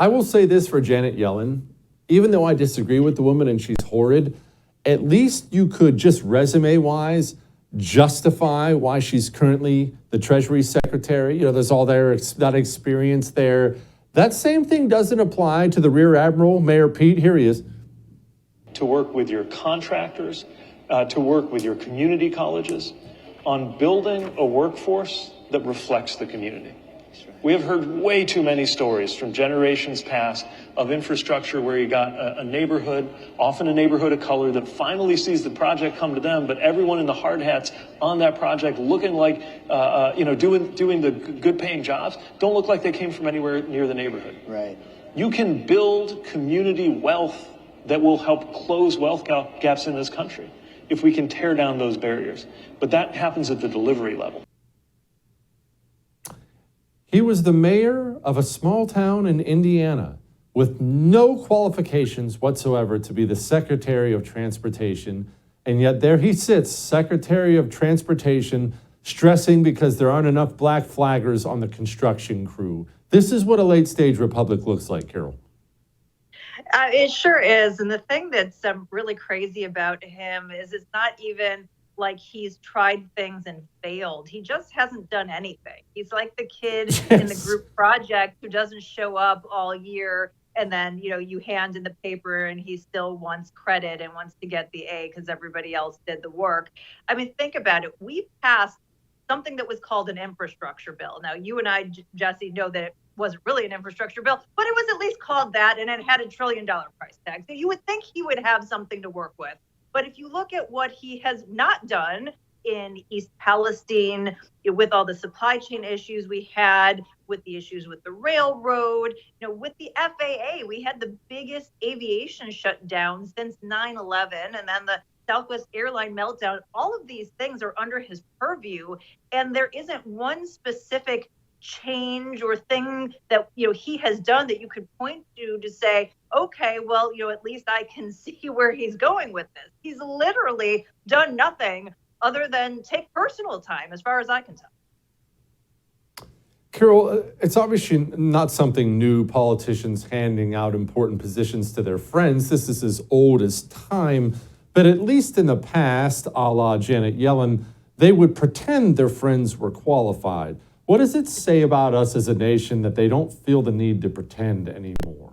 I will say this for Janet Yellen. Even though I disagree with the woman and she's horrid, at least you could just resume-wise justify why she's currently the Treasury Secretary. You know, there's all that experience there. That same thing doesn't apply to the Rear Admiral, Mayor Pete. Here he is. To work with your contractors, to work with your community colleges on building a workforce that reflects the community. We have heard way too many stories from generations past of infrastructure where you got a neighborhood, often a neighborhood of color, that finally sees the project come to them, but everyone in the hard hats on that project looking like, doing the good paying jobs, don't look like they came from anywhere near the neighborhood. Right. You can build community wealth that will help close wealth gaps in this country if we can tear down those barriers. But that happens at the delivery level. He was the mayor of a small town in Indiana with no qualifications whatsoever to be the Secretary of Transportation. And yet there he sits, Secretary of Transportation, stressing because there aren't enough black flaggers on the construction crew. This is what a late stage republic looks like, Carol. It sure is. And the thing that's really crazy about him is it's not even like he's tried things and failed. He just hasn't done anything. He's like the kid in the group project who doesn't show up all year, and then, you hand in the paper and he still wants credit and wants to get the A because everybody else did the work. I mean, think about it. We passed something that was called an infrastructure bill. Now, you and I, Jesse, know that it wasn't really an infrastructure bill, but it was at least called that, and it had $1 trillion price tag. So you would think he would have something to work with. But if you look at what he has not done in East Palestine, with all the supply chain issues we had, with the issues with the railroad, with the FAA, we had the biggest aviation shutdown since 9/11, and then the Southwest airline meltdown. All of these things are under his purview, and there isn't one specific change or thing that he has done that you could point to say, okay, well, at least I can see where he's going with this. He's literally done nothing other than take personal time, as far as I can tell. Carol, it's obviously not something new, politicians handing out important positions to their friends. This is as old as time. But at least in the past, a la Janet Yellen, they would pretend their friends were qualified. What does it say about us as a nation that they don't feel the need to pretend anymore?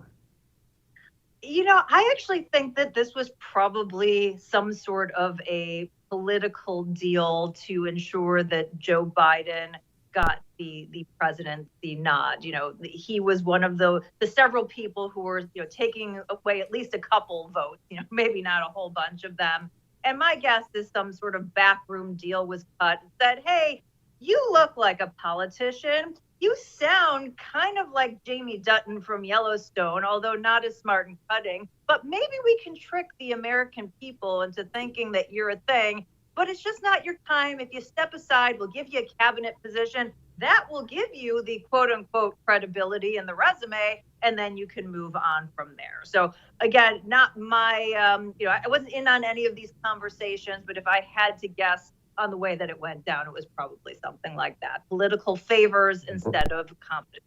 I actually think that this was probably some sort of a political deal to ensure that Joe Biden got the presidency nod. He was one of the several people who were, taking away at least a couple votes, maybe not a whole bunch of them. And my guess is some sort of backroom deal was cut and said, hey, you look like a politician. You sound kind of like Jamie Dutton from Yellowstone, although not as smart and cutting. But maybe we can trick the American people into thinking that you're a thing. But it's just not your time. If you step aside, we'll give you a cabinet position. That will give you the quote unquote credibility in the resume, and then you can move on from there. So again, not my, I wasn't in on any of these conversations, but if I had to guess on the way that it went down, it was probably something like that. Political favors instead of competency.